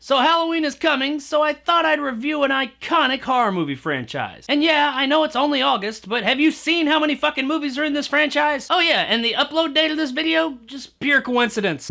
So Halloween is coming, so I thought I'd review an iconic horror movie franchise. And yeah, I know it's only August, but have you seen how many fucking movies are in this franchise? Oh yeah, and the upload date of this video? Just pure coincidence.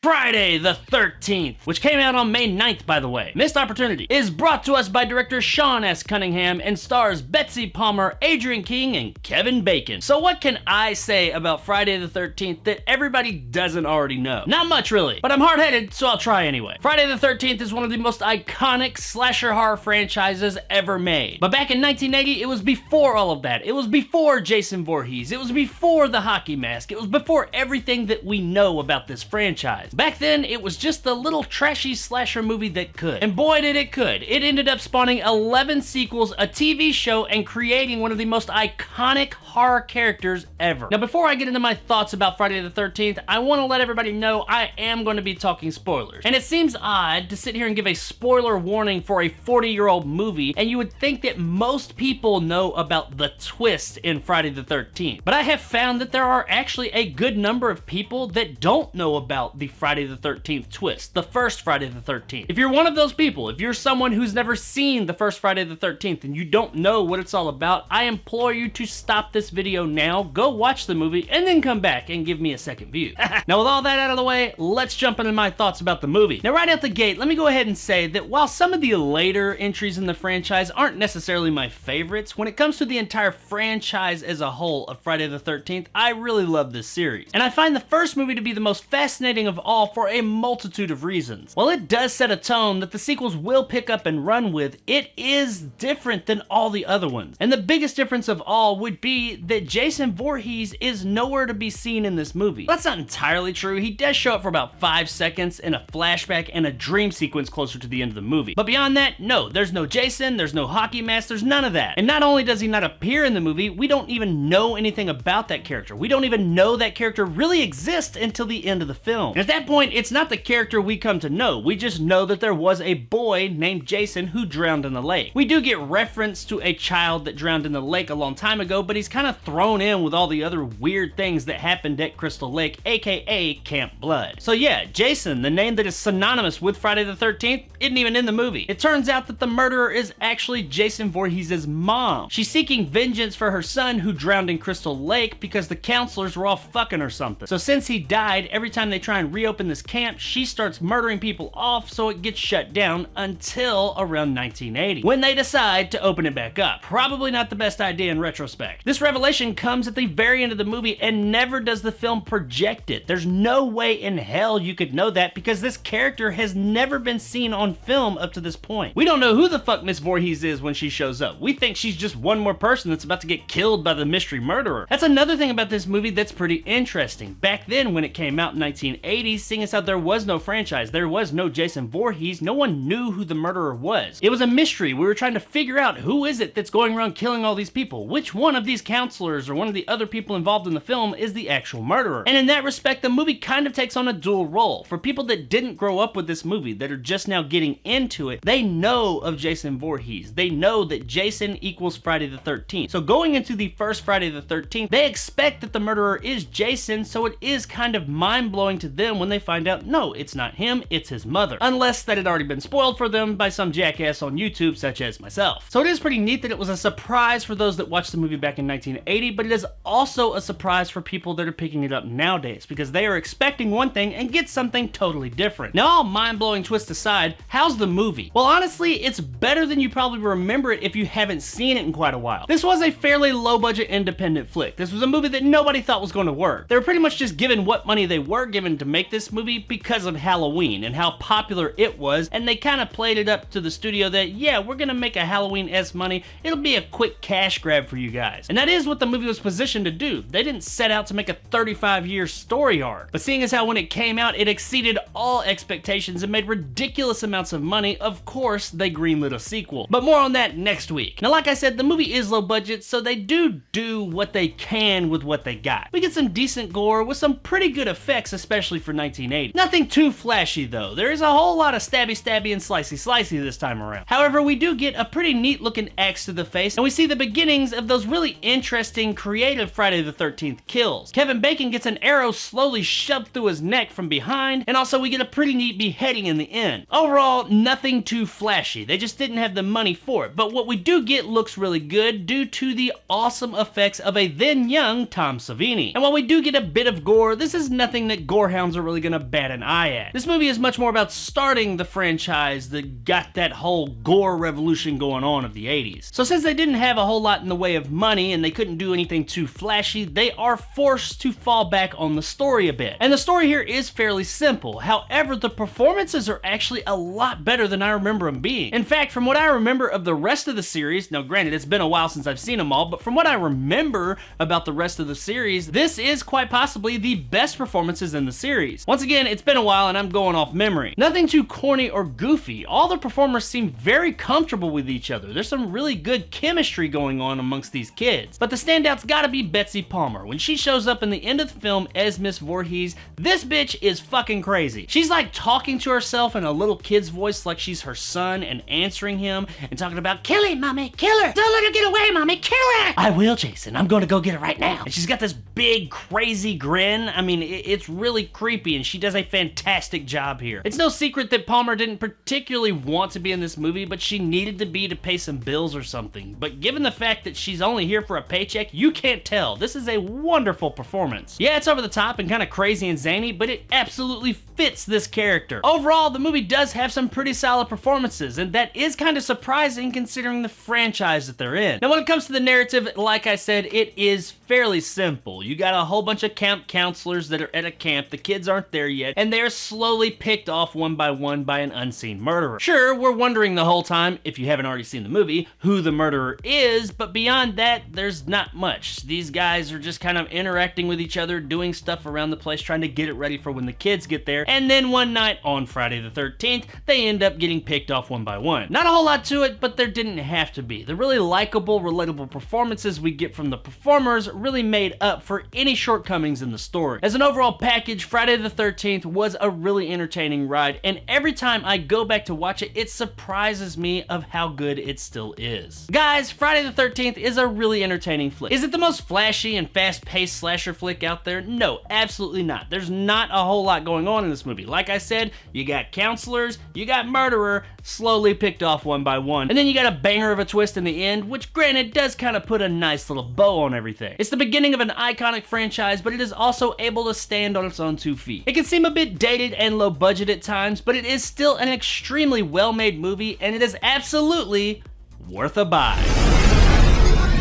Friday the 13th, which came out on May 9th, by the way. Missed Opportunity is brought to us by director Sean S. Cunningham and stars Betsy Palmer, Adrian King, and Kevin Bacon. So what can I say about Friday the 13th that everybody doesn't already know? Not much, really, but I'm hard-headed, so I'll try anyway. Friday the 13th is one of the most iconic slasher horror franchises ever made. But back in 1980, it was before all of that. It was before Jason Voorhees. It was before the hockey mask. It was before everything that we know about this franchise. Back then, it was just the little trashy slasher movie that could. And boy did it could. It ended up spawning 11 sequels, a TV show, and creating one of the most iconic horror characters ever. Now before I get into my thoughts about Friday the 13th, I want to let everybody know I am going to be talking spoilers. And it seems odd to sit here and give a spoiler warning for a 40-year-old movie, and you would think that most people know about the twist in Friday the 13th. But I have found that there are actually a good number of people that don't know about the Friday the 13th twist, the first Friday the 13th. If you're one of those people, if you're someone who's never seen the first Friday the 13th and you don't know what it's all about, I implore you to stop this video now, go watch the movie, and then come back and give me a second view. Now with all that out of the way, let's jump into my thoughts about the movie. Now right out the gate, let me go ahead and say that while some of the later entries in the franchise aren't necessarily my favorites, when it comes to the entire franchise as a whole of Friday the 13th, I really love this series. And I find the first movie to be the most fascinating of all for a multitude of reasons. While it does set a tone that the sequels will pick up and run with, it is different than all the other ones. And the biggest difference of all would be that Jason Voorhees is nowhere to be seen in this movie. That's not entirely true. He does show up for about 5 seconds in a flashback and a dream sequence closer to the end of the movie. But beyond that, no, there's no Jason, there's no hockey mask, there's none of that. And not only does he not appear in the movie, we don't even know anything about that character. We don't even know that character really exists until the end of the film. And at that point, it's not the character we come to know. We just know that there was a boy named Jason who drowned in the lake. We do get reference to a child that drowned in the lake a long time ago, but he's kind of thrown in with all the other weird things that happened at Crystal Lake, aka Camp Blood. So yeah, Jason, the name that is synonymous with Friday the 13th, isn't even in the movie. It turns out that the murderer is actually Jason Voorhees' mom. She's seeking vengeance for her son who drowned in Crystal Lake because the counselors were all fucking or something. So since he died, every time they try and reopen this camp, she starts murdering people off so it gets shut down until around 1980, when they decide to open it back up. Probably not the best idea in retrospect. This revelation comes at the very end of the movie and never does the film project it. There's no way in hell you could know that because this character has never been seen on film up to this point. We don't know who the fuck Miss Voorhees is when she shows up. We think she's just one more person that's about to get killed by the mystery murderer. That's another thing about this movie that's pretty interesting. Back then when it came out in 1980, seeing as how there was no franchise, there was no Jason Voorhees, no one knew who the murderer was. It was a mystery. We were trying to figure out who is it that's going around killing all these people. Which one of these counselors or one of the other people involved in the film is the actual murderer? And in that respect, the movie kind of takes on a dual role. For people that didn't grow up with this movie, that are just now getting into it, they know of Jason Voorhees. They know that Jason equals Friday the 13th. So going into the first Friday the 13th, they expect that the murderer is Jason, so it is kind of mind-blowing to them when they find out, no, it's not him, it's his mother. Unless that had already been spoiled for them by some jackass on YouTube such as myself. So it is pretty neat that it was a surprise for those that watched the movie back in 1980, but it is also a surprise for people that are picking it up nowadays because they are expecting one thing and get something totally different. Now all mind-blowing twists aside, how's the movie? Well honestly, it's better than you probably remember it if you haven't seen it in quite a while. This was a fairly low-budget independent flick. This was a movie that nobody thought was going to work. They were pretty much just given what money they were given to make this movie because of Halloween and how popular it was, and they kind of played it up to the studio that, yeah, we're gonna make a Halloween-esque money. It'll be a quick cash grab for you guys. And that is what the movie was positioned to do. They didn't set out to make a 35-year story arc. But seeing as how when it came out, it exceeded all expectations and made ridiculous amounts of money, of course, they greenlit a sequel. But more on that next week. Now, like I said, the movie is low budget, so they do what they can with what they got. We get some decent gore with some pretty good effects, especially for 1980. Nothing too flashy though. There is a whole lot of stabby and slicey this time around. However, we do get a pretty neat looking axe to the face, and we see the beginnings of those really interesting, creative Friday the 13th kills. Kevin Bacon gets an arrow slowly shoved through his neck from behind, and also we get a pretty neat beheading in the end. Overall, nothing too flashy. They just didn't have the money for it, but what we do get looks really good due to the awesome effects of a then young Tom Savini. And while we do get a bit of gore, this is nothing that gorehounds are really gonna bat an eye at. This movie is much more about starting the franchise that got that whole gore revolution going on of the 80s. So since they didn't have a whole lot in the way of money and they couldn't do anything too flashy, they are forced to fall back on the story a bit. And the story here is fairly simple. However, the performances are actually a lot better than I remember them being. In fact, from what I remember of the rest of the series, now granted it's been a while since I've seen them all, but from what I remember about the rest of the series, this is quite possibly the best performances in the series. Once again, it's been a while and I'm going off memory. Nothing too corny or goofy. All the performers seem very comfortable with each other. There's some really good chemistry going on amongst these kids. But the standout's gotta be Betsy Palmer. When she shows up in the end of the film as Miss Voorhees, this bitch is fucking crazy. She's like talking to herself in a little kid's voice like she's her son and answering him and talking about, "Kill him, mommy, kill her. Don't let her get away, mommy, kill her." "I will, Jason. I'm gonna go get her right now." And she's got this big, crazy grin. I mean, it's really creepy and she does a fantastic job here. It's no secret that Palmer didn't particularly want to be in this movie, but she needed to be to pay some bills or something. But given the fact that she's only here for a paycheck, you can't tell. This is a wonderful performance. Yeah, it's over the top and kind of crazy and zany, but it absolutely fits this character. Overall, the movie does have some pretty solid performances, and that is kind of surprising considering the franchise that they're in. Now, when it comes to the narrative, like I said, it is fairly simple. You got a whole bunch of camp counselors that are at a camp, the kids aren't there yet, and they're slowly picked off one by one by an unseen murderer. Sure, we're wondering the whole time, if you haven't already seen the movie, who the murderer is, but beyond that, there's not much. These guys are just kind of interacting with each other, doing stuff around the place, trying to get it ready for when the kids get there, and then one night on Friday the 13th, they end up getting picked off one by one. Not a whole lot to it, but there didn't have to be. The really likable, relatable performances we get from the performers really made up for any shortcomings in the story. As an overall package, Friday the 13th was a really entertaining ride, and every time I go back to watch it, it surprises me of how good it still is. Guys, Friday the 13th is a really entertaining flick. Is it the most flashy and fast-paced slasher flick out there? No, absolutely not. There's not a whole lot going on in this movie. Like I said, you got counselors, you got murderer, slowly picked off one by one, and then you got a banger of a twist in the end, which granted does kind of put a nice little bow on everything. It's the beginning of an iconic franchise, but it is also able to stand on its own 2 feet. It can seem a bit dated and low budget at times, but it is still an extremely well-made movie, and it is absolutely worth a buy.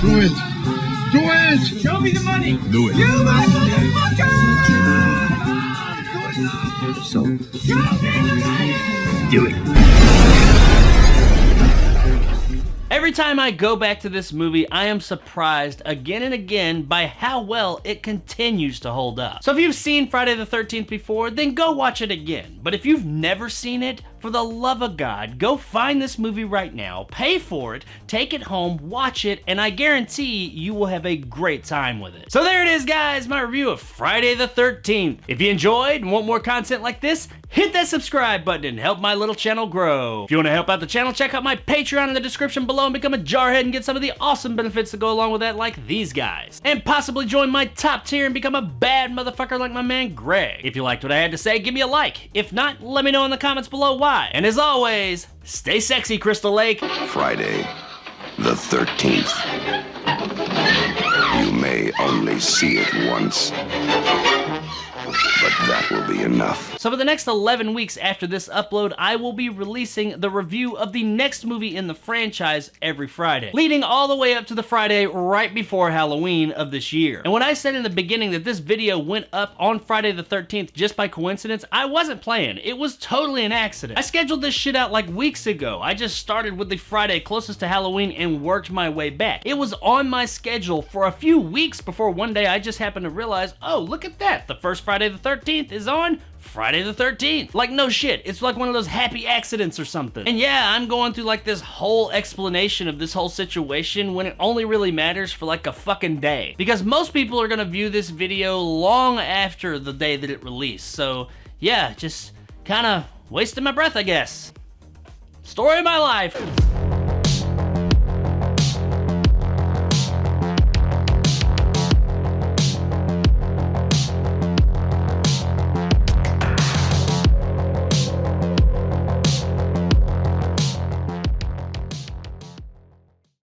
Do it! Do it! Show me the money! Do it! You motherfucker! So, Show me the money! do it! Every time I go back to this movie, I am surprised again and again by how well it continues to hold up. So if you've seen Friday the 13th before, then go watch it again. But if you've never seen it, for the love of God, go find this movie right now, pay for it, take it home, watch it, and I guarantee you will have a great time with it. So there it is, guys, my review of Friday the 13th. If you enjoyed and want more content like this, hit that subscribe button and help my little channel grow. If you want to help out the channel, check out my Patreon in the description below and become a jarhead and get some of the awesome benefits that go along with that, like these guys. And possibly join my top tier and become a bad motherfucker like my man Greg. If you liked what I had to say, give me a like. If not, let me know in the comments below why. And as always, stay sexy, Crystal Lake. Friday the 13th. You may only see it once, but that will be enough. So for the next 11 weeks after this upload, I will be releasing the review of the next movie in the franchise every Friday, leading all the way up to the Friday right before Halloween of this year. And when I said in the beginning that this video went up on Friday the 13th just by coincidence, I wasn't playing. It was totally an accident. I scheduled this shit out like weeks ago. I just started with the Friday closest to Halloween and worked my way back. It was on my schedule for a few weeks before one day I just happened to realize, oh, look at that. The first Friday the 13th is on Friday the 13th. Like, no shit. It's like one of those happy accidents or something. And yeah, I'm going through like this whole explanation of this whole situation when it only really matters for like a fucking day. Because most people are gonna view this video long after the day that it released. So yeah, just kinda wasting my breath, I guess. Story of my life.